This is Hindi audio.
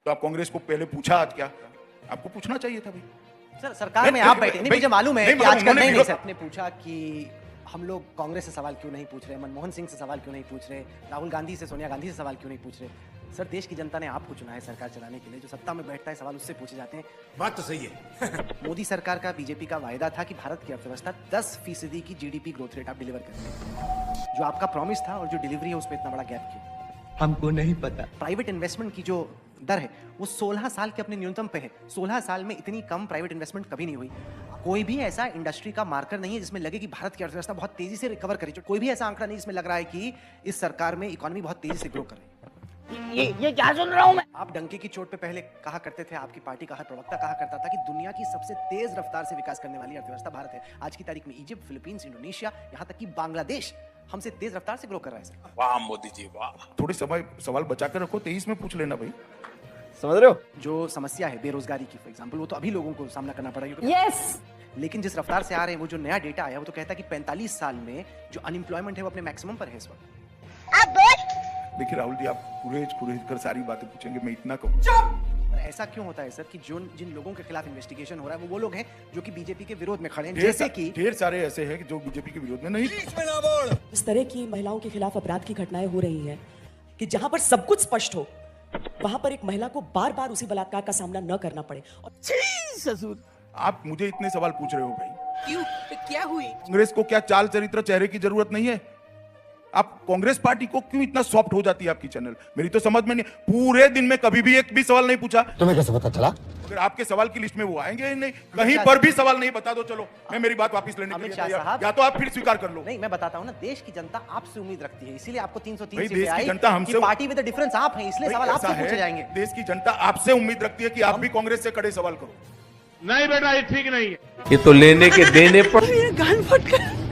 तो आप कांग्रेस को पहले पूछा आज क्या? आपको पूछना चाहिए था भाई। सर सरकार में आप बैठे नहीं, मुझे मालूम है कि आजकल नहीं सर। आपने पूछा कि हम लोग कांग्रेस से सवाल क्यों नहीं पूछ रहे, मनमोहन सिंह से सवाल क्यों नहीं पूछ रहे, राहुल गांधी से, सोनिया गांधी से सवाल क्यों नहीं पूछ रहे। सर देश की जनता ने आपको चुना है सरकार चलाने के लिए, जो सत्ता में बैठता है सवाल उससे पूछे जाते हैं। बात तो सही है। मोदी सरकार का, बीजेपी का वायदा था कि भारत की अर्थव्यवस्था 10% की जीडीपी ग्रोथ रेट आप डिलीवर करेंगे। जो आपका प्रॉमिस था और जो डिलीवरी है उसमें इतना बड़ा गैप क्यों? हमको नहीं पता। प्राइवेट इन्वेस्टमेंट की जो दर है वो 16 साल के अपने न्यूनतम पे है। 16 साल में इतनी कम प्राइवेट इन्वेस्टमेंट कभी नहीं हुई। कोई भी ऐसा इंडस्ट्री का मार्कर नहीं है जिसमें लगे कि भारत की अर्थव्यवस्था बहुत तेजी से रिकवर करी। कोई भी ऐसा आंकड़ा नहीं जिसमें लग रहा है कि इस सरकार में इकोनॉमी बहुत तेजी से ग्रो कर रही है। ये क्या सुन रहा हूं मैं? आप डंके की चोट पे पहले कहा करते थे, आपकी पार्टी का हर प्रवक्ता कहा करता था कि दुनिया की सबसे तेज रफ्तार से विकास करने वाली अर्थव्यवस्था भारत है। आज की तारीख में इजिप्ट, फिलीपींस, इंडोनेशिया, यहाँ तक कि बांग्लादेश हमसे तेज रफ्तार से ग्रो कर रहा है सर। वाह मोदी जी वाह। थोड़े सवाल बचा कर रखो, 23 में पूछ लेना भाई। समझ रहे हो? जो समस्या है बेरोजगारी की फॉर एग्जांपल, वो तो अभी लोगों को सामना करना पड़ा है। यस। लेकिन जिस रफ्तार से आ रहे हैं, वो जो नया डेटा आया वो तो कहता है कि 45 साल में जो अनएम्प्लॉयमेंट है वो अपने मैक्सिमम पर है इस वक्त। देखिए राहुल जी, आप कुरेज कर सारी बातें पूछेंगे, मैं इतना कहूँ। पर ऐसा क्यों होता है सर कि जिन लोगों के खिलाफ इन्वेस्टिगेशन हो रहा है वो लोग हैं जो कि बीजेपी के विरोध में खड़े हैं, जैसे कि ढेर सारे ऐसे हैं जो बीजेपी के विरोध में नहीं। इस तरह की महिलाओं के खिलाफ अपराध की घटनाएं हो रही हैं कि जहां पर सब कुछ स्पष्ट हो, वहां पर एक महिला को बार बार उसी बलात्कार का सामना न करना पड़े। ससुर, आप मुझे इतने सवाल पूछ रहे हो भाई? क्यों? क्या हुई? कांग्रेस को क्या चाल चरित्र चेहरे की जरूरत नहीं है? आप कांग्रेस पार्टी को क्यों इतना सॉफ्ट हो जाती है आपकी चैनल? मेरी तो समझ में नहीं। पूरे दिन में कभी भी एक भी सवाल नहीं पूछा। तुम्हें कैसे पता चला? अगर आपके सवाल की लिस्ट में वो आएंगे ही नहीं, कहीं पर भी सवाल नहीं, बता दो। चलो मैं मेरी बात वापस लेने के लिए तैयार, या तो आप फिर स्वीकार कर लो। नहीं, मैं बताता हूँ ना, देश की जनता आपसे उम्मीद रखती है, इसीलिए आपको 303 भाई, सीटें देश की आई जनता हमसे- कि पार्टी विद द डिफरेंस आप हैं, इसलिए सवाल आपसे पूछे जाएंगे। देश की जनता आपसे उम्मीद रखती है कि आप भी कांग्रेस से कड़े सवाल करो। नहीं बेटा, ये ठीक नहीं है। ये तो लेने के देने पर गान फट कर